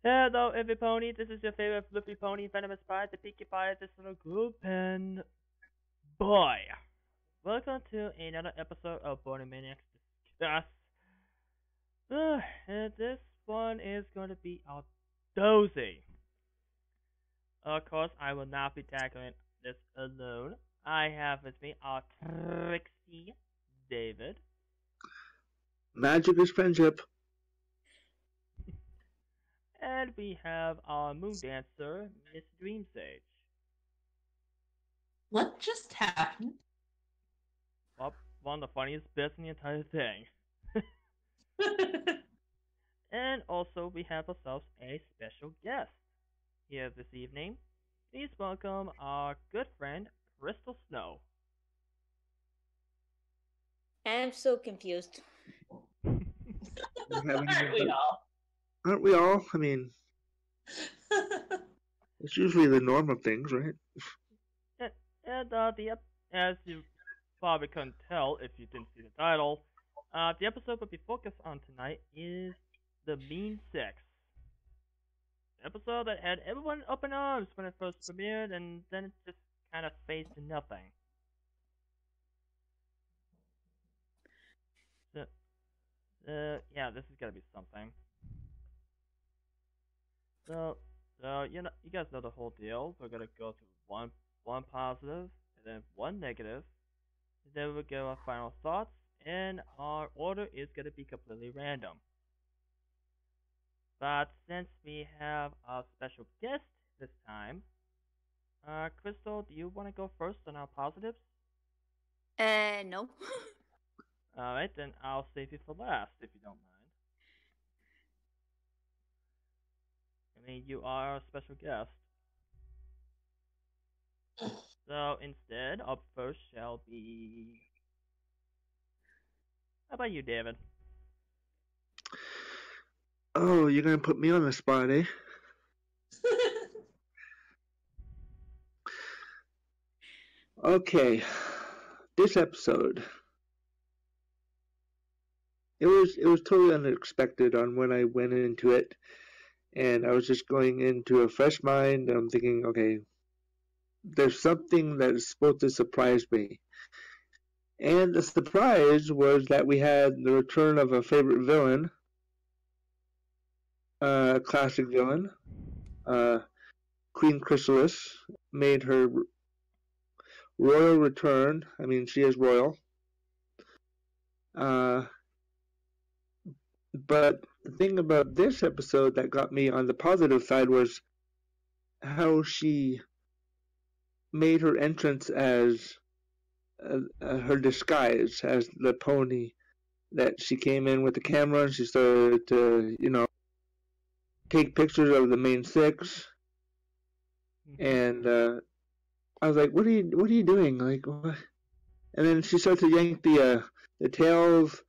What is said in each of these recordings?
Hello, every pony. This is your favorite fluffy pony, Venomous Pie, the Pinkie Pie, this little group, and boy, welcome to another episode of Bronimaniacs Discuss. And this one is going to be a doozy. Of course, I will not be tackling this alone. I have with me our Trixie David, Magic is friendship. and we have our Moon Dancer, Miss Dreamsage. What just happened? Well, one of the funniest bits in the entire thing. And also, we have ourselves a special guest here this evening. Please welcome our good friend, CrystalSnow. I'm so confused. Aren't we all? Aren't we all? I mean, it's usually the norm of things, right? And as you probably couldn't tell if you didn't see the title, the episode we'll be focused on tonight is the Mean Six. The episode that had everyone up in arms when it first premiered, and then it just kind of fades to nothing. Yeah, this is gonna be something. So, you guys know the whole deal. We're gonna go through one positive, and then one negative, and then we'll give our final thoughts, and our order is gonna be completely random. But since we have a special guest this time, Crystal, do you want to go first on our positives? No. Alright, then I'll save you for last, if you don't mind. I mean, you are a special guest. So instead, up first shall be... How about you, David? Oh, you're gonna put me on the spot, eh? Okay, this episode. It was totally unexpected on when I went into it, and I was just going into a fresh mind. And I'm thinking, okay, there's something that is supposed to surprise me. And the surprise was that we had the return of a favorite villain, a classic villain. Queen Chrysalis made her royal return. I mean, she is royal. But the thing about this episode that got me on the positive side was how she made her entrance as her disguise as the pony, that she came in with the camera and she started to, take pictures of the main six. And I was like, what are you doing? Like, what? And then she started to yank the tails,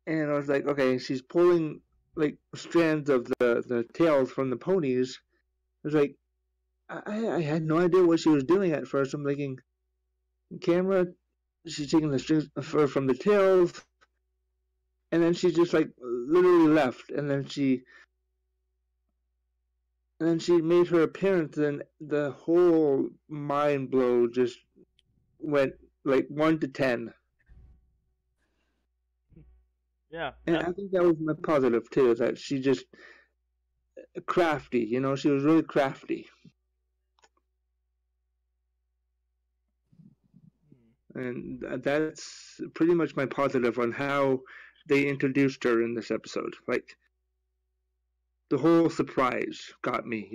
and I was like, okay, she's pulling like strands of the tails from the ponies. I was like, I had no idea what she was doing at first. I'm thinking, camera, she's taking the strings of fur from the tails, and then she just like literally left, and then she made her appearance, and the whole mind blow just went like 1 to 10. Yeah. And I think that was my positive too, that she just crafty, she was really crafty. And that's pretty much my positive on how they introduced her in this episode. Like, the whole surprise got me,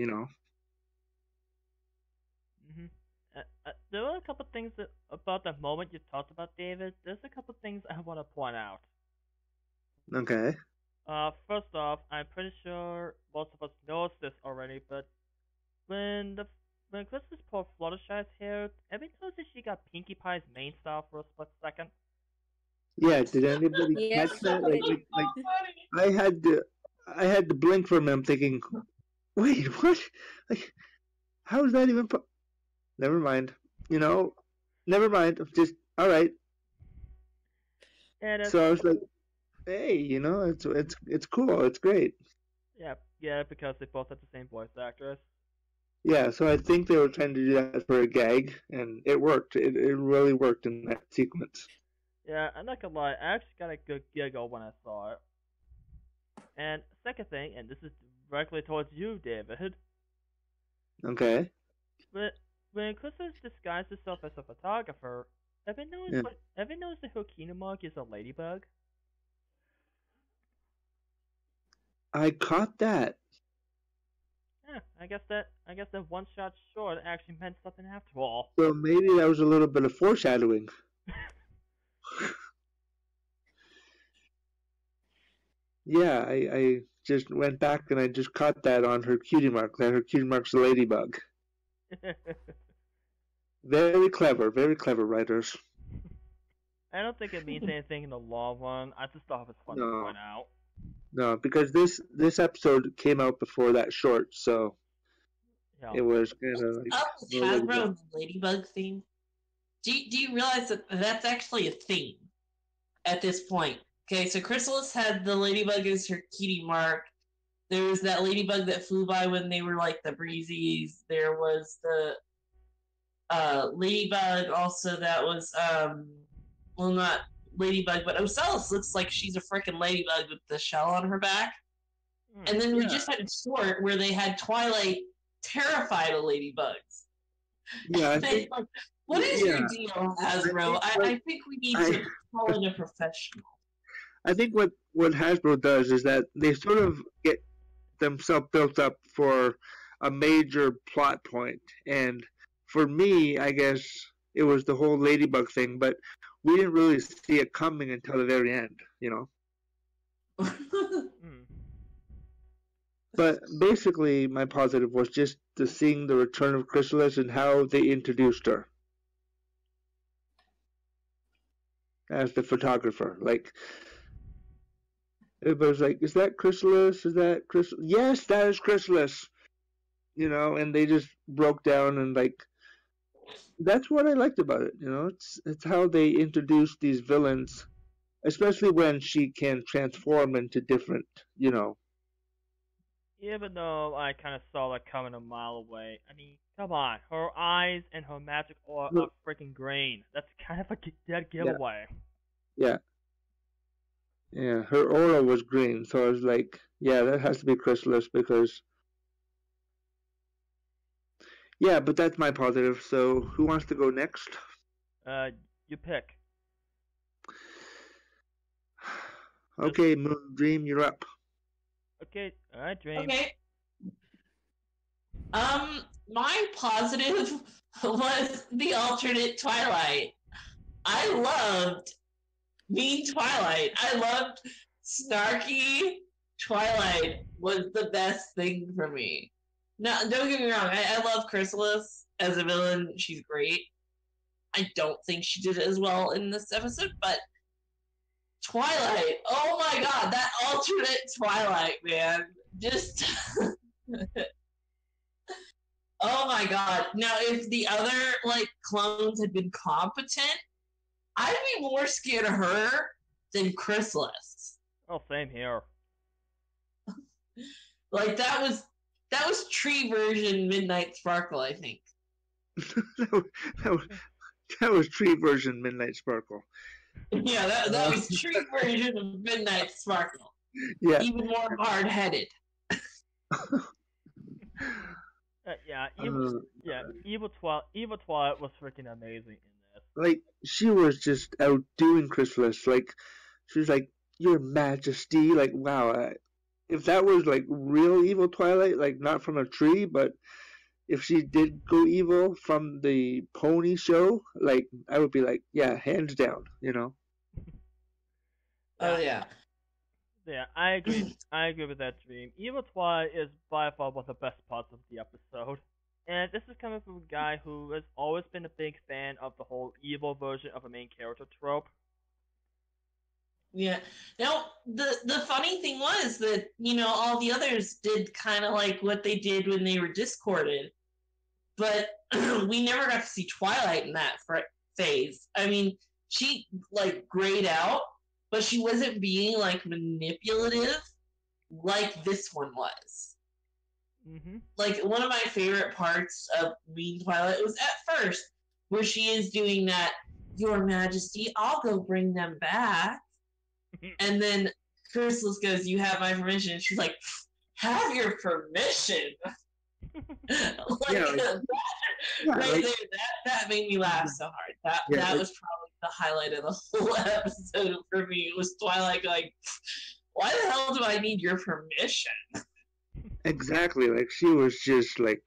There were a couple things about the moment you talked about, David. There's a couple things I want to point out. Okay. First off, I'm pretty sure most of us knows this already, but when Christmas poured Fluttershy's hair, have you noticed that she got Pinkie Pie's main style for a split second? Yeah, did anybody Yes. catch that? Like, I had to blink for a minute, thinking, wait, what? Like, how is that even? Never mind. Never mind. Just all right. And So I was like, hey, it's cool. It's great. Yeah, because they both have the same voice actress. Yeah, so I think they were trying to do that for a gag, and it worked. It really worked in that sequence. Yeah, I'm not gonna lie, I actually got a good giggle when I saw it. And second thing, and this is directly towards you, David, Okay. but when Chrysalis disguised herself as a photographer, Yeah. have you noticed that her keynote mark is a ladybug? I caught that. Yeah, I guess that one shot short actually meant something after all. So maybe that was a little bit of foreshadowing. Yeah, I just went back and I just caught that on her cutie mark. That her cutie mark's a ladybug. Very clever writers. I don't think it means anything in the long run. I just thought it was fun to No, point out. no, because this episode came out before that short, so Yeah. it was kind of like Up with a little Hasbro bit. and the Ladybug theme. Do you realize that that's actually a theme at this point? Okay, so Chrysalis had the Ladybug as her cutie mark. There was that Ladybug that flew by when they were like the breezies. There was the Ladybug also that was well, not Ladybug, but Ocellus looks like she's a freaking ladybug with the shell on her back. And then we Yeah. just had a short where they had Twilight terrified of ladybugs. Yeah, I think. Like, what is your deal, Hasbro? I think we need to call in a professional. I think what Hasbro does is that they sort of get themselves built up for a major plot point, and for me, I guess it was the whole ladybug thing, but we didn't really see it coming until the very end, you know. Hmm. But basically, my positive was just to seeing the return of Chrysalis and how they introduced her as the photographer. Like, everybody was like, "Is that Chrysalis? Is that Chrysalis? Yes, that is Chrysalis." You know, and they just broke down and like that's what I liked about it. You know, it's how they introduce these villains, especially when she can transform into different. You know, Even though I kind of saw that coming a mile away. I mean, come on. Her eyes and her magic aura are freaking green. That's kind of a dead giveaway. Yeah, yeah. Her aura was green, so I was like, yeah, that has to be Chrysalis because. Yeah, but that's my positive. So who wants to go next? You pick. Okay, Moon Dream, you're up. Okay, alright, Dream. Okay. My positive was the alternate Twilight. I loved mean Twilight. I loved snarky Twilight was the best thing for me. No, don't get me wrong. I love Chrysalis as a villain. She's great. I don't think she did it as well in this episode, but Twilight. Oh my god, that alternate Twilight, man. Just oh my god. Now if the other like clones had been competent, I'd be more scared of her than Chrysalis. Oh, same here. Like that was tree version Midnight Sparkle, I think. that was tree version Midnight Sparkle. Yeah, that was tree version of Midnight Sparkle. Yeah. Even more hard headed. Evil Twilight was freaking amazing in this. Like she was just outdoing Chrysalis. Like she was like, "Your Majesty!" Like wow, if that was like real evil Twilight, like not from a tree, but if she did go evil from the pony show, like I would be like, yeah, hands down, you know. Oh yeah. Yeah, I agree. I agree with that, Dream. Evil Twilight is by far one of the best parts of the episode. And this is coming from a guy who has always been a big fan of the whole evil version of a main character trope. Yeah. Now the funny thing was that, all the others did kind of like what they did when they were discorded. But we never got to see Twilight in that phase. I mean, she like grayed out, but she wasn't being like manipulative. like this one was. Mm-hmm. Like, one of my favorite parts of Mean Twilight was at first, where she is doing that, Your Majesty, I'll go bring them back. And then Chrysalis goes, you have my permission. And she's like, have your permission? Yeah, Right there, that made me laugh so hard. That was probably the highlight of the whole episode for me. It was Twilight going, why the hell do I need your permission? exactly. Like she was just like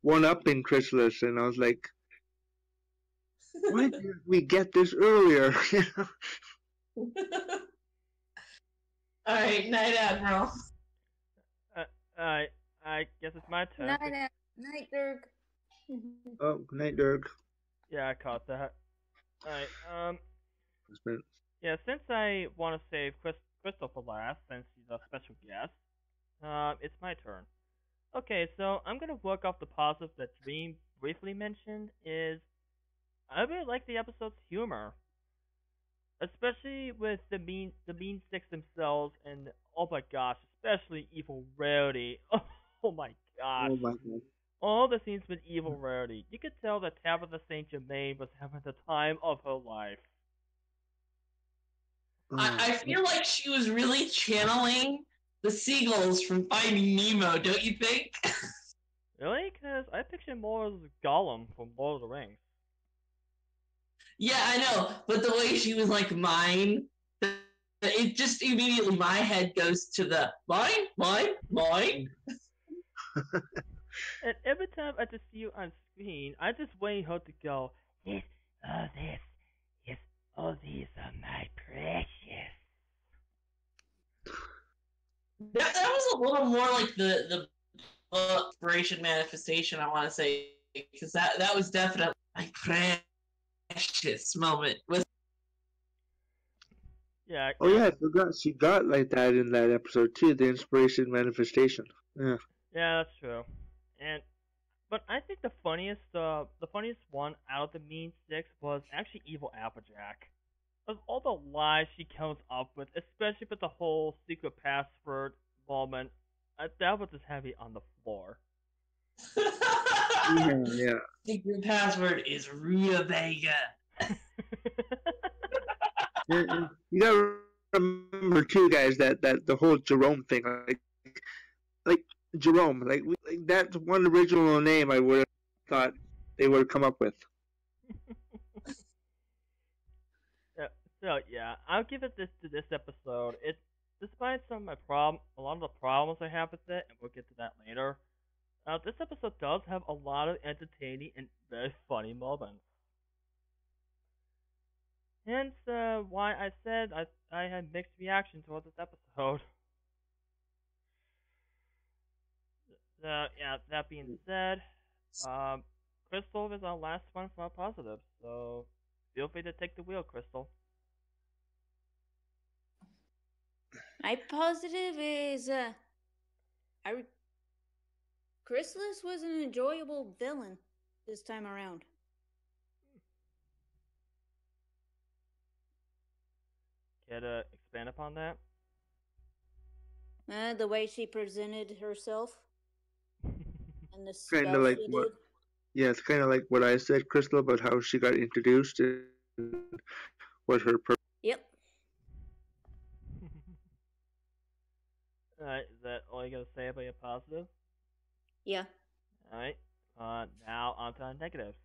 one-upping Chrysalis, and I was like, why didn't we get this earlier? All right, Night Admiral. I guess it's my turn. Night, Dirk. Oh, good night, Dirk. Yeah, I caught that. Alright, yeah, since I want to save Crystal for last, since she's a special guest, it's my turn. Okay, so I'm gonna work off the positive that Dream briefly mentioned. I really like the episode's humor, especially with the mean six themselves, and oh my gosh, especially Evil Rarity. Oh my gosh. Oh my god. All the scenes with Evil Rarity, you could tell that Tabitha St. Germain was having the time of her life. I feel like she was really channeling the seagulls from Finding Nemo, don't you think? Really? Because I picture more as Gollum from Lord of the Rings. Yeah, I know, but the way she was like, mine, it just immediately, my head goes to the mine. And every time I just see you on screen, I just wait her to go, yes, all these are my precious. That was a little more like the inspiration manifestation, I want to say, because that was definitely my precious moment. Yeah. Oh yeah, I forgot she got like that in that episode too. The inspiration manifestation. Yeah. Yeah, that's true. But I think the funniest one out of the Mean Six was actually Evil Applejack. Of all the lies she comes up with, especially with the whole secret password moment, that was just heavy on the floor. Yeah. Secret password is Rutabaga. You gotta remember too, guys, that the whole Jerome thing, like Jerome, like that's one original name I would have thought they would have come up with. So yeah, I'll give it this episode. It, despite some of a lot of the problems I have with it, and we'll get to that later. This episode does have a lot of entertaining and very funny moments. Hence, why I said I had mixed reaction towards this episode. Yeah, that being said, Crystal is our last one for our positive, so feel free to take the wheel, Crystal. My positive is Chrysalis was an enjoyable villain this time around. Care to expand upon that? The way she presented herself and the Kind stuff of like she what? did. Yeah, it's kind of like what I said, Crystal, about how she got introduced and what her. Yep. Alright, is that all you gotta say about your positive? Yeah. Alright, now on to our negatives.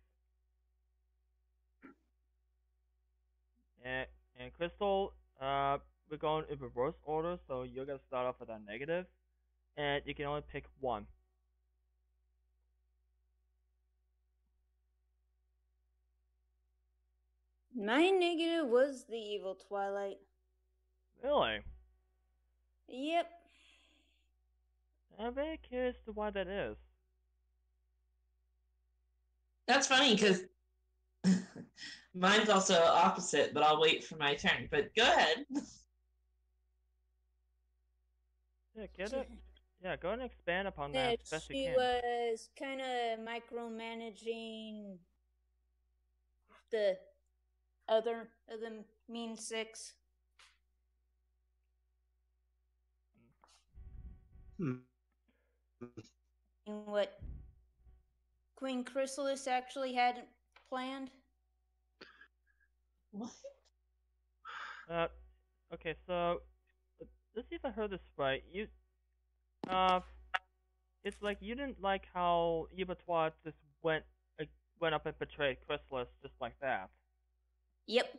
And Crystal, we're going in reverse order, so you're gonna start off with our negative, and you can only pick one. My negative was the evil Twilight. Really? Yep. I'm very curious to why that is. That's funny because mine's also opposite, but I'll wait for my turn. But go ahead. Yeah, go ahead and expand upon that as best you She can. was kind of micromanaging the other of the Mean Six. And what Queen Chrysalis actually had planned. What? Okay, so let's see if I heard this right. Uh, it's like you didn't like how Eva Twat just uh, went up and betrayed Chrysalis just like that. Yep.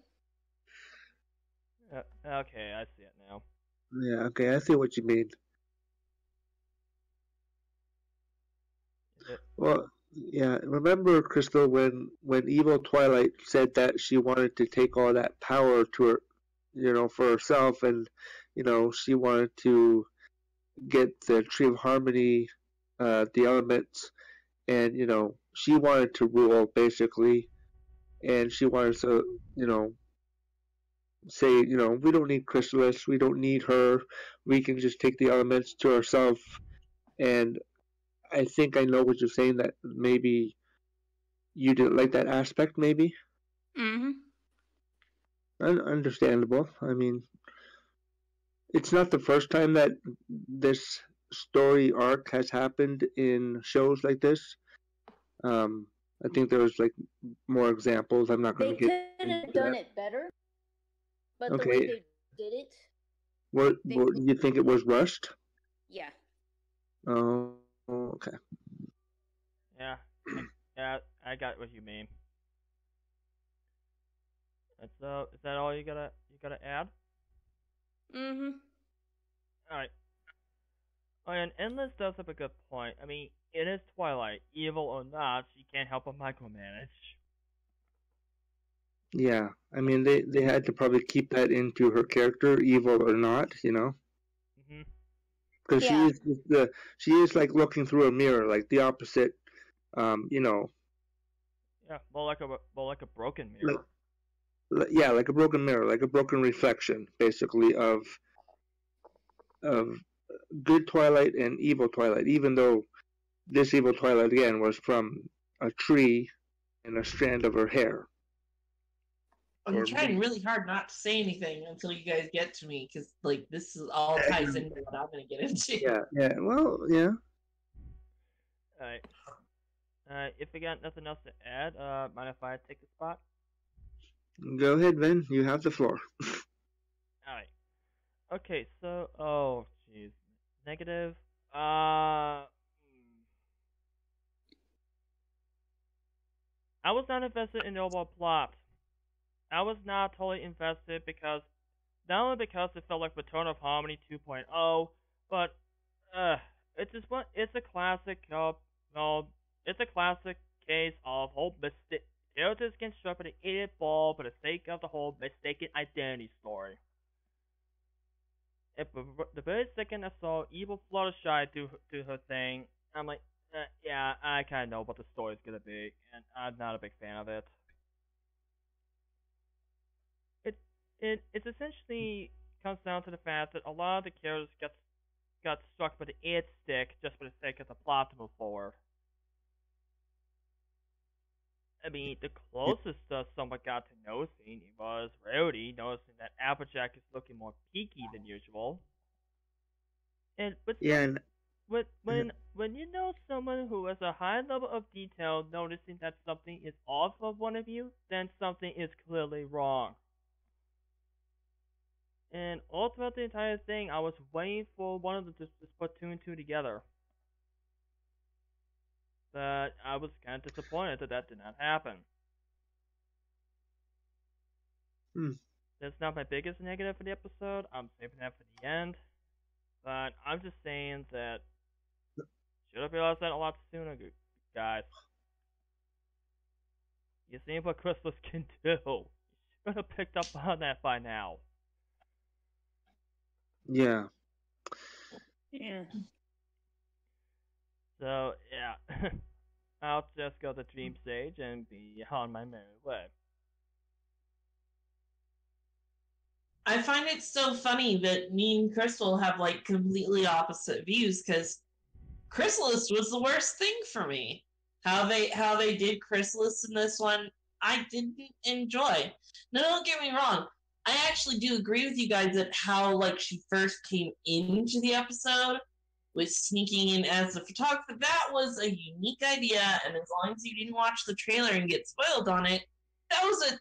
Okay, I see it now. Yeah, okay, I see what you mean. Well, yeah, remember, Crystal, when Evil Twilight said that she wanted to take all that power to her, for herself, and she wanted to get the Tree of Harmony, the elements, and she wanted to rule basically, and she wanted to, say, we don't need Chrysalis, we don't need her, we can just take the elements to ourselves, and I think I know what you're saying, that maybe you didn't like that aspect, maybe. Mm-hmm. Understandable. I mean, it's not the first time that this story arc has happened in shows like this. I think there's like more examples. I'm not going They to get could into have done that. it better, but the way Okay. they did it, What they do you think, it was rushed? yeah. Oh, okay. Yeah, yeah, I got what you mean. Is that all you gotta add? Mm-hmm. All right. Oh, and Endless does have a good point. I mean, it is Twilight, evil or not, she can't help but micromanage. Yeah, I mean, they had to probably keep that into her character, evil or not, Mhm. because Yeah. she is like looking through a mirror, like the opposite. Yeah, more like a broken mirror. Yeah, like a broken mirror, like a broken reflection, basically, of good Twilight and evil Twilight. Even though this evil Twilight again was from a tree and a strand of her hair. I'm trying really hard not to say anything until you guys get to me, because like this is all ties into what I'm gonna get into. Yeah. Well, yeah. Alright. If we got nothing else to add, mind if I take the spot? Go ahead, Ben. You have the floor. Alright. Okay, so oh jeez. Negative. I was not invested in the overall plot. I was not totally invested because not only because it felt like Return of Harmony 2.0, but it's just one. It's a classic. It's a classic case of whole mistake. Characters get struck with an idiot ball for the sake of the whole mistaken identity story. If the very second I saw Evil Fluttershy do her thing, I'm like, yeah, I kind of know what the story's gonna be, and I'm not a big fan of it. It it essentially comes down to the fact that a lot of the characters got struck with the id stick just for the sake of the plot to move forward. I mean, the closest someone got to noticing was Rarity, noticing that Applejack is looking more peaky than usual. And Yeah, and when you know someone who has a high level of detail noticing that something is off of one of you, then something is clearly wrong. And all throughout the entire thing, I was waiting for one of them to just put two and two together. But I was kind of disappointed that that did not happen. That's not my biggest negative for the episode. I'm saving that for the end. But I'm just saying that should have realized that a lot sooner, guys. You see what Chrysalis can do. You should have picked up on that by now. yeah. Yeah. So, yeah. I'll just go to Dream Stage and be on my merry way. I find it so funny that me and Crystal have like completely opposite views, because Chrysalis was the worst thing for me. How they did Chrysalis in this one, I didn't enjoy. Now don't get me wrong, I actually do agree with you guys that how like she first came into the episode, with sneaking in as the photographer. That was a unique idea, and as long as you didn't watch the trailer and get spoiled on it, that was a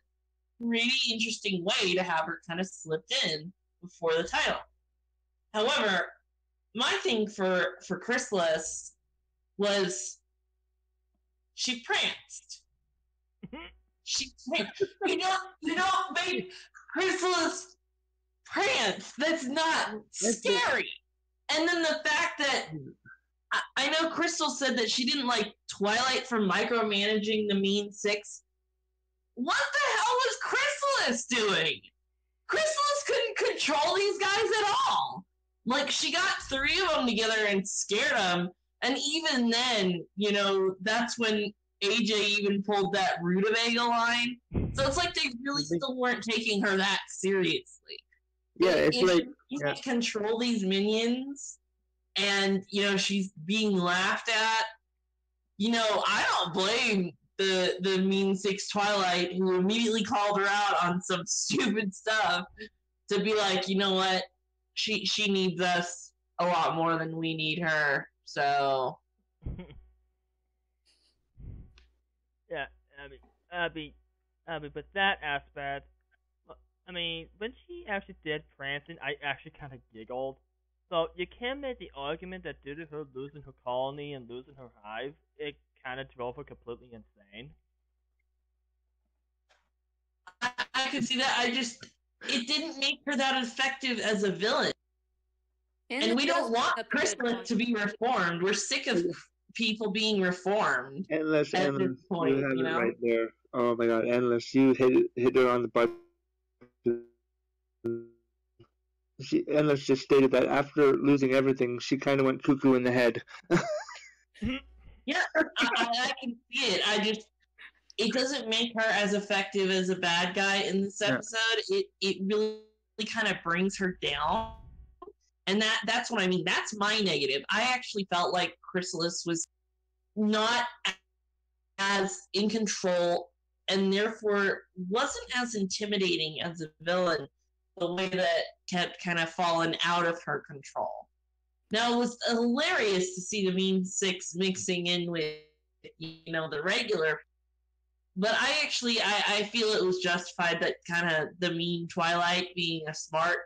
really interesting way to have her kind of slipped in before the title. However, my thing for Chrysalis was she pranced. She pranced. You don't make Chrysalis prance. That's not scary. And then the fact that I know Crystal said that she didn't like Twilight for micromanaging the Mean Six. What the hell was Chrysalis doing? Chrysalis couldn't control these guys at all. Like, she got 3 of them together and scared them. And even then, that's when AJ even pulled that rutabaga line. So it's like they really still weren't taking her that seriously. Yeah, it's if like you can't control these minions, and she's being laughed at. I don't blame the Mean Six Twilight, who immediately called her out on some stupid stuff, to be like, you know what, she needs us a lot more than we need her. So yeah, Abby, but that aspect, when she actually did prancing, I actually kind of giggled. So you can make the argument that due to her losing her colony and losing her hive, it kind of drove her completely insane. I could see that. It didn't make her that effective as a villain. And we don't want Chrysalis to be reformed. We're sick of people being reformed. Endless, at this point, you have it right there. Oh my god, Endless, you hit her on the butt. Endless just stated that after losing everything, she kind of went cuckoo in the head. Yeah, I can see it. It doesn't make her as effective as a bad guy in this episode. Yeah. It really kind of brings her down. And that's what I mean. That's my negative. I actually felt like Chrysalis was not as in control, and therefore wasn't as intimidating as a villain, the way that kept kind of falling out of her control. Now, it was hilarious to see the Mean Six mixing in with, the regular, but I feel it was justified that kind of the mean Twilight being a smart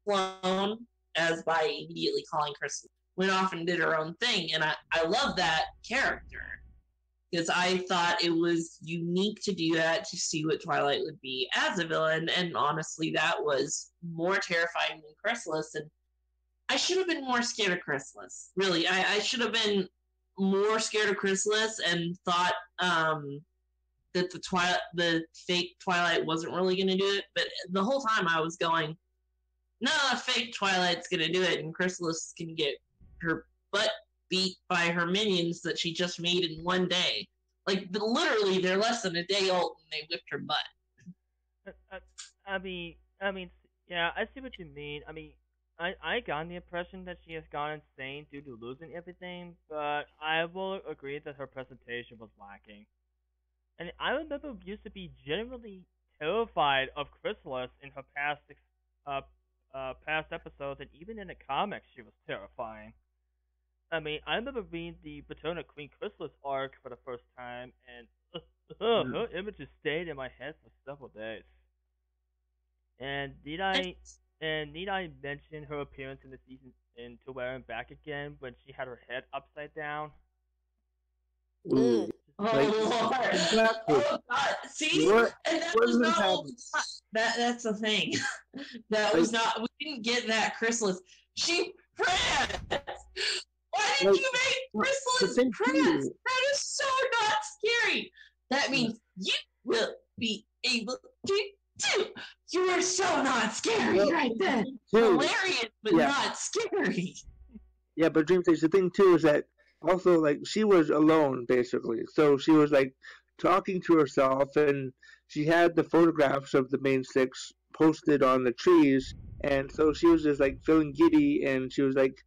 clone, as by immediately calling Crystal, went off and did her own thing, and I love that character, because I thought it was unique to do that, to see what Twilight would be as a villain, and honestly, that was more terrifying than Chrysalis, and I should have been more scared of Chrysalis. Really, I should have been more scared of Chrysalis and thought that the fake Twilight wasn't really going to do it, but the whole time I was going, no, fake Twilight's going to do it, and Chrysalis can get her butt beat by her minions that she just made in one day. Like, literally, they're less than a day old, and they whipped her butt. Yeah, I see what you mean. I got the impression that she has gone insane due to losing everything, but I will agree that her presentation was lacking. And I remember used to be genuinely terrified of Chrysalis in her past episodes, and even in the comics, she was terrifying. I remember reading the Paterna Queen Chrysalis arc for the first time, and her images stayed in my head for several days. And need I mention her appearance in the season in To Where I'm Back Again when she had her head upside down? Ooh. Lord. Exactly. Oh God. See? And that was not what we got. That's the thing. That was not, we didn't get that Chrysalis. She pranced! Why did you make Chrysalis prance? That is so not scary. That means you will be able to do. You are so not scary right then. Hilarious, but not scary. Yeah, but Dreamstage, the thing too is that also, like, she was alone, basically. So she was, like, talking to herself, and she had the photographs of the Main Six posted on the trees, and so she was just, like, feeling giddy, and she was like,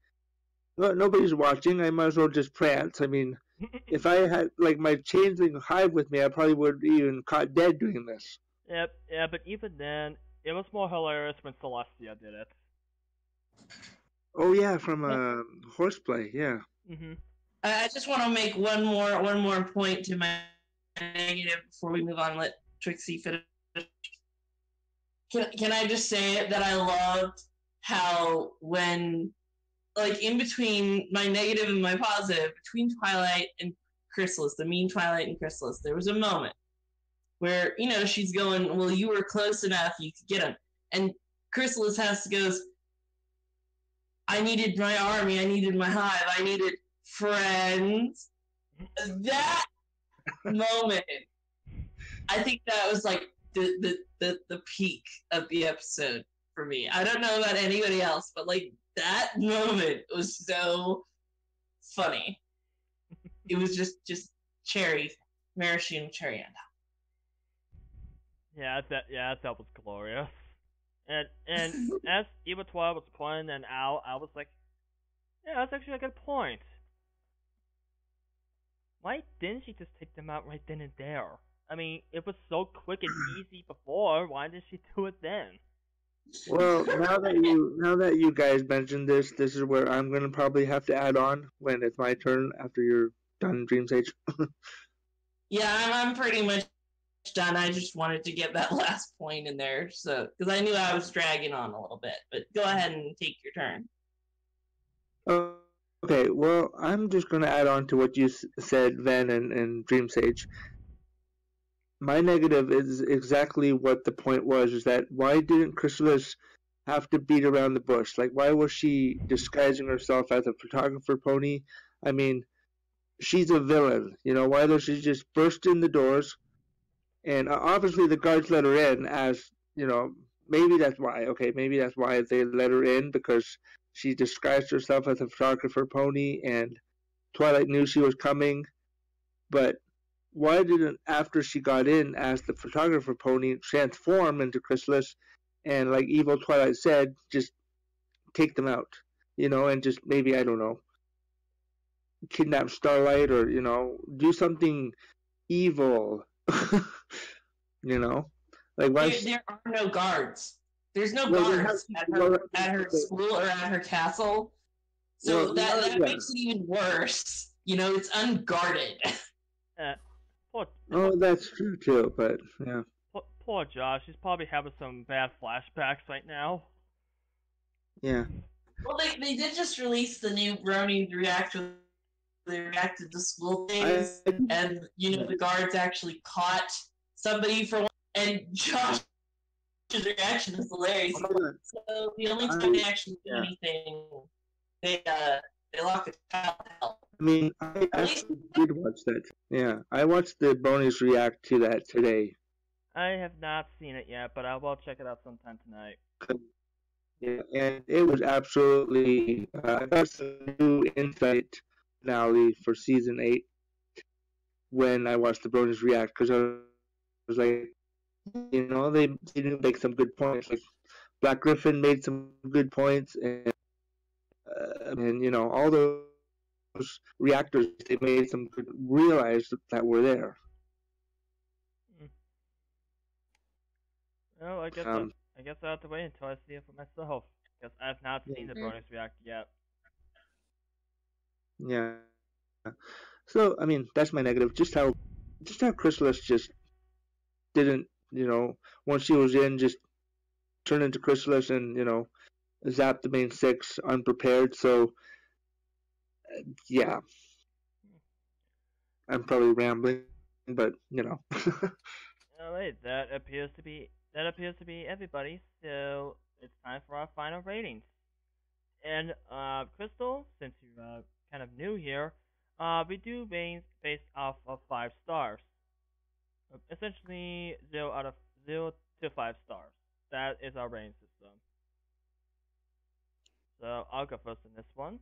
well, nobody's watching, I might as well just prance. If I had, like, my changeling hive with me, I probably would have even caught dead doing this. Yeah, but even then, it was more hilarious when Celestia did it. Oh yeah, from But Horseplay. Yeah. mm-hmm. I just want to make one more point to my negative before we move on and let Trixie finish. Can I just say that I loved how when, like, in between my negative and my positive, between Twilight and Chrysalis, the mean Twilight and Chrysalis, there was a moment where, she's going, well, you were close enough, you could get him. And Chrysalis has to goes, I needed my army, I needed my hive, I needed friends. That moment, I think that was like the peak of the episode for me. I don't know about anybody else, but like that moment was so funny. It was just cherry, maraschino cherry on top. That was glorious. And as Eva Twilight was pointing and out, I was like, yeah, that's actually a good point. Why didn't she just take them out right then and there? I mean, it was so quick and easy before. Why did she do it then? Well, now that you guys mentioned this is where I'm gonna probably have to add on when it's my turn after you're done, Dream Sage. Yeah, I'm pretty much done. I just wanted to get that last point in there, so because I knew I was dragging on a little bit. But go ahead and take your turn. Okay, well, I'm just gonna add on to what you said, Ven and Dream Sage. My negative is exactly what the point was, is that why didn't Chrysalis have to beat around the bush? Like, why was she disguising herself as a photographer pony? I mean, she's a villain, why does she just burst in the doors? And obviously the guards let her in as, maybe that's why, okay, maybe that's why they let her in, because she disguised herself as a photographer pony and Twilight knew she was coming, but why didn't, after she got in as the photographer pony, transform into Chrysalis and, like Evil Twilight said, just take them out, and just maybe, I don't know, kidnap Starlight or, do something evil, you know? Like, why? There are no guards. There's no Well, guards at her school or at her castle. So well, that yeah. makes it even worse. It's unguarded. Uh, poor, Oh, that's true too, but yeah. poor Josh. He's probably having some bad flashbacks right now. Yeah. Well, they did just release the new Brony reactor. They reacted to school things, and the guards actually caught somebody for one. And Josh's reaction is hilarious. So the only time they actually do anything, they lock the child out. I mean, I actually did watch that. Yeah, I watched the Bronies react to that today. I have not seen it yet, but I will check it out sometime tonight. Yeah, and it was absolutely. I got some new insight finale for season 8 when I watched the Bronies react, because I was like, they did make some good points. Like Black Griffin made some good points, and all those reactors, they made some good, realized that were there. Well, I guess I have to wait until I see it for myself, because I have not seen the Bronies react yet. Yeah. So I mean, that's my negative. Just how Chrysalis just didn't, once she was in, just turn into Chrysalis and zap the main 6 unprepared. So yeah, I'm probably rambling, but Alright, that appears to be everybody. So it's time for our final ratings. And Crystal, since you're kind of new here, we do ratings based off of 5 stars. Essentially 0 to 5 stars. That is our rating system. So I'll go first in this one.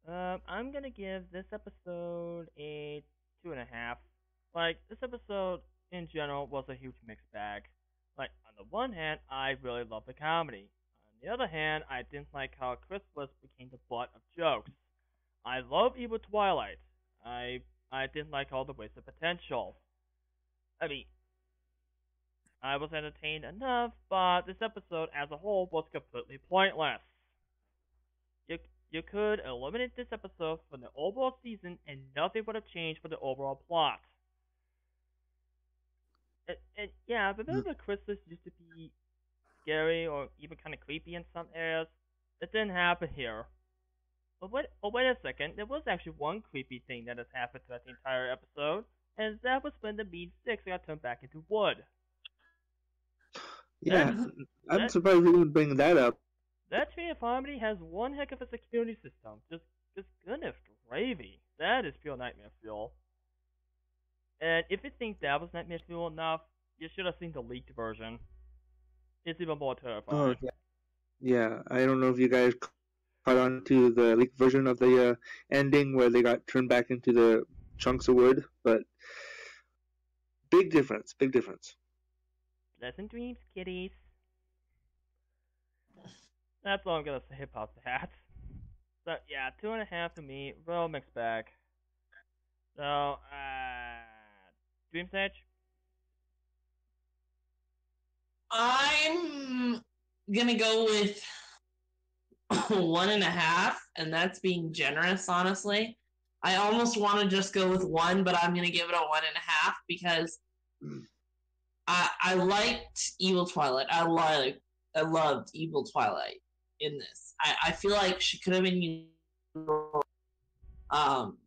I'm gonna give this episode a 2.5. Like, this episode in general was a huge mixed bag. Like, on the one hand, I really loved the comedy. On the other hand, I didn't like how Chrysalis became the butt of jokes. I love Evil Twilight. I didn't like all the wasted potential. I mean, I was entertained enough, but this episode as a whole was completely pointless. you could eliminate this episode from the overall season and nothing would have changed for the overall plot. And yeah, remember Christmas used to be scary or even kind of creepy in some areas? It didn't happen here. Wait a second. There was actually one creepy thing that has happened throughout the entire episode, and that was when the Mean Six got turned back into wood. Yeah, That I'm that surprised you didn't bring that up. that tree of harmony has one heck of a security system. Just goodness gravy. That is pure nightmare fuel. And if you think that was nightmare fuel enough, you should have seen the leaked version. It's even more Oh, terrifying. yeah. Yeah, I don't know if you guys caught on to the leaked version of the ending where they got turned back into the chunks of wood, but big difference, big difference. Pleasant dreams, kiddies. That's all I'm gonna say about that. So yeah, 2.5 for me. Real mixed bag. So Dream Stage. I'm gonna go with 1.5, and that's being generous, honestly. I almost want to just go with 1, but I'm gonna give it a 1.5 because I liked Evil Twilight. I loved Evil Twilight in this. I feel like she could have been um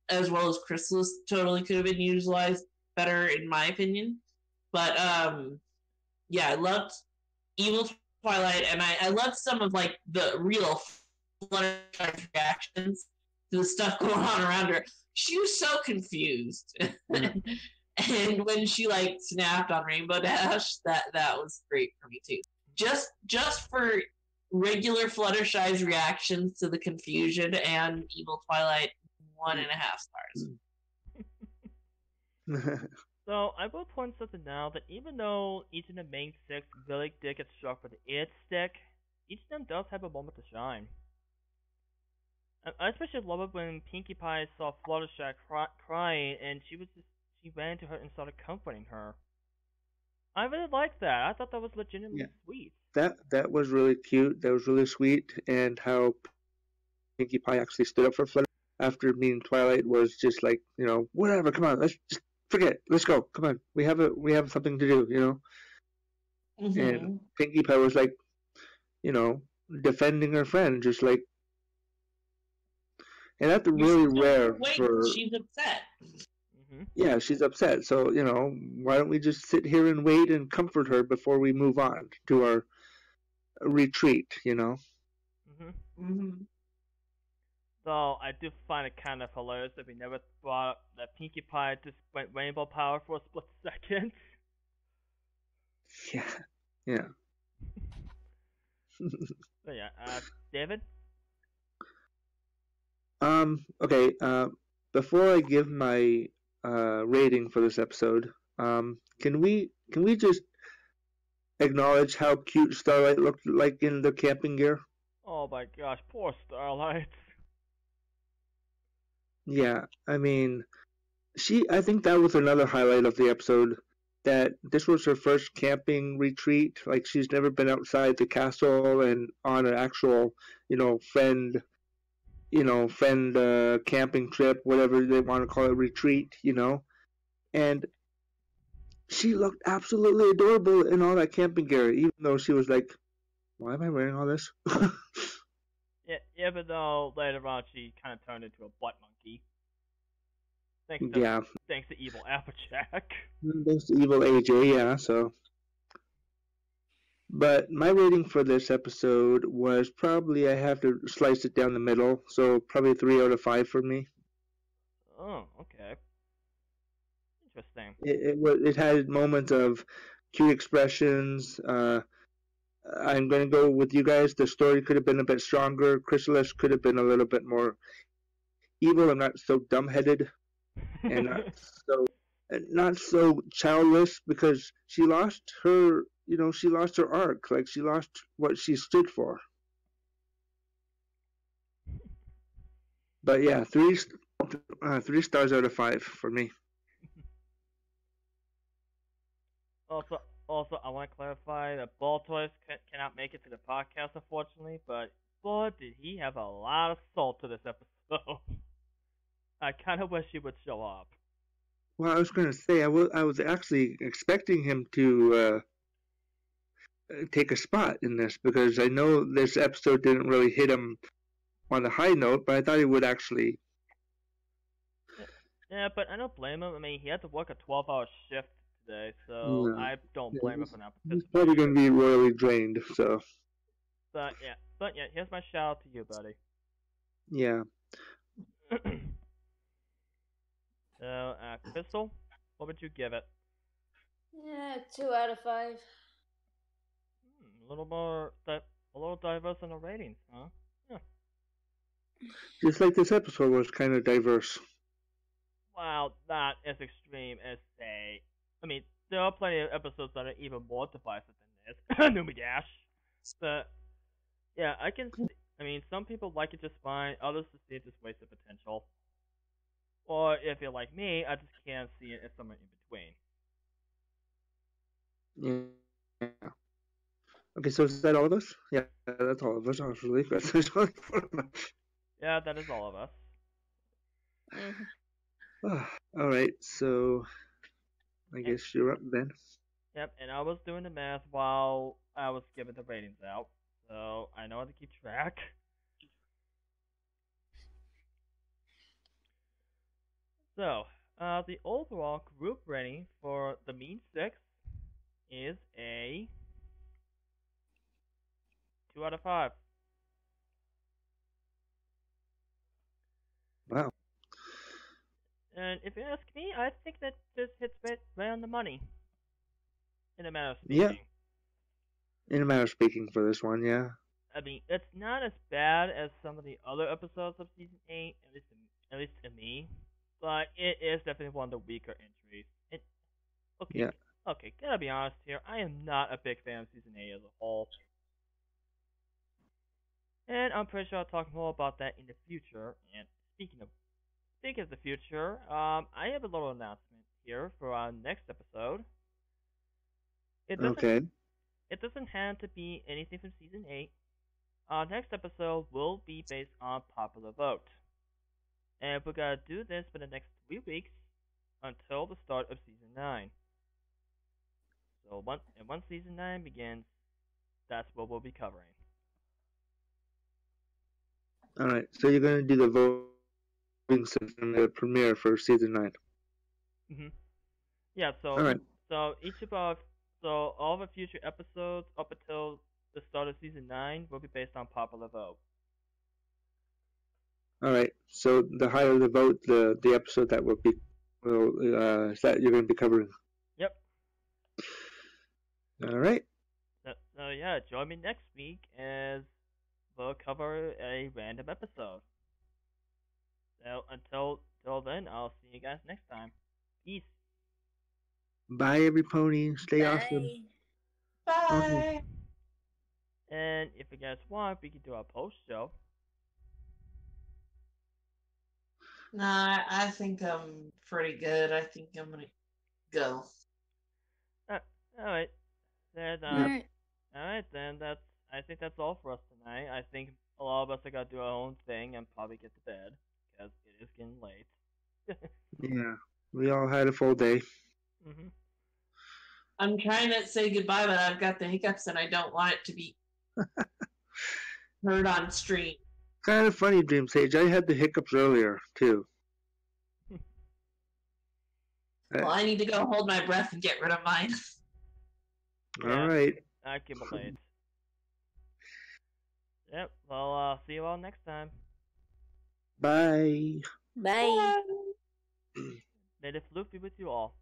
as well as Chrysalis totally could have been utilized better in my opinion. But yeah, I loved Evil Twilight, and I loved some of like the real Fluttershy's reactions to the stuff going on around her. She was so confused. And when she like snapped on Rainbow Dash, that was great for me too. Just for regular Fluttershy's reactions to the confusion and Evil Twilight, 1.5 stars. So I will point something out that even though each of the main six really did get struck with the it stick, each of them does have a moment to shine. I especially love it when Pinkie Pie saw Fluttershy crying and she ran to her and started comforting her. I really liked that. I thought that was legitimately Yeah, sweet. that was really cute. That was really sweet, and how Pinkie Pie actually stood up for Flutter after meeting Twilight was just like, whatever. Come on, let's just forget. It. Let's go. Come on, we have something to do. And Mm-hmm. Pinkie Pie was like, you know, defending her friend, just like, and that's You're really supposed to rare wait because for. she's upset. Yeah, she's upset. So, why don't we just sit here and wait and comfort her before we move on to our retreat? Mhm. Mm-hmm. So I do find it kind of hilarious that we never thought that Pinkie Pie just went rainbow power for a split second. Yeah, yeah. So yeah, David. Okay. Before I give my rating for this episode, can we just acknowledge how cute Starlight looked like in the camping gear? Oh my gosh, poor Starlight. Yeah, I mean, I think that was another highlight of the episode. That this was her first camping retreat. Like she's never been outside the castle and on an actual, friend, friend camping trip, whatever they want to call it, retreat. And she looked absolutely adorable in all that camping gear, even though she was like, "Why am I wearing all this?" Yeah, even though later on she kind of turned into a butt monkey. Thanks to Yeah, thanks to evil Applejack. thanks to evil AJ. Yeah, so. But my rating for this episode was probably I have to slice it down the middle, so probably 3 out of 5 for me. Oh, okay. Interesting. It had moments of cute expressions. I'm going to go with you guys. The story could have been a bit stronger. Chrysalis could have been a little bit more evil and not so dumbheaded and not so childless because she lost her arc. Like she lost what she stood for. But yeah, 3 stars out of 5 for me. Also, I want to clarify that Ball Toys cannot make it to the podcast, unfortunately, but boy, did he have a lot of salt to this episode. I kind of wish he would show up. Well, I was going to say, I was actually expecting him to take a spot in this because I know this episode didn't really hit him on the high note, but I thought he would actually. Yeah, but I don't blame him. I mean, he had to work a 12-hour shift today, so Yeah, I don't yeah, blame him for not he's participating. probably going to be royally drained, so. But yeah, here's my shout out to you, buddy. Yeah. So, Crystal, what would you give it? Yeah, 2 out of 5. A little more, a little diverse in the ratings, huh? Yeah. Just like this episode was kind of diverse. Wow, not as extreme as say. I mean, there are plenty of episodes that are even more divisive than this. Numi Dash. But yeah, I can. I mean, some people like it just fine. Others just see it as wasted potential. Or if you're like me, I just can't see it as somewhere in between. Yeah. Okay, so is that all of us? Yeah, that's all of us, actually. There's only 4 of us. Yeah, that is all of us. All right, so I guess you're up then. Yep, and I was doing the math while I was giving the ratings out, so I know how to keep track. So, the overall group rating for the Mean Six is a 2 out of 5. Wow. And if you ask me, I think that this hits right on the money. In a matter of speaking. Yeah. In a matter of speaking for this one, yeah. I mean, it's not as bad as some of the other episodes of season 8, at least to me, but it is definitely one of the weaker entries. Okay, Yeah. Okay, gotta be honest here. I am not a big fan of season 8 as a whole, and I'm pretty sure I'll talk more about that in the future. And speaking of the future, I have a little announcement here for our next episode. Okay. It doesn't have to be anything from season 8. Our next episode will be based on popular vote. And we're gonna do this for the next 3 weeks until the start of season 9. So once season 9 begins, that's what we'll be covering. All right, so you're going to do the voting system, the premiere for season 9. Yeah, so all right. So all the future episodes up until the start of season 9 will be based on popular vote. All right. So the higher the vote, the episode that is that you're going to be covering. Yep. All right. So yeah, join me next week as we'll cover a random episode. So until then, I'll see you guys next time. Peace. Bye, every pony. Stay Bye. awesome. Bye. Okay. And if you guys want, we can do our post show. Nah, I think I'm pretty good. I think I'm gonna go. All right. Then Alright. Alright, then I think that's all for us tonight. I think a lot of us are gonna do our own thing and probably get to bed because it is getting late. Yeah. We all had a full day. I'm trying to say goodbye, but I've got the hiccups and I don't want it to be heard on stream. Kind of funny, Dream Sage. I had the hiccups earlier, too. Well, I need to go hold my breath and get rid of mine. All right. Accumulate. Yep. Well, see you all next time. Bye. Bye. May the flute be with you all.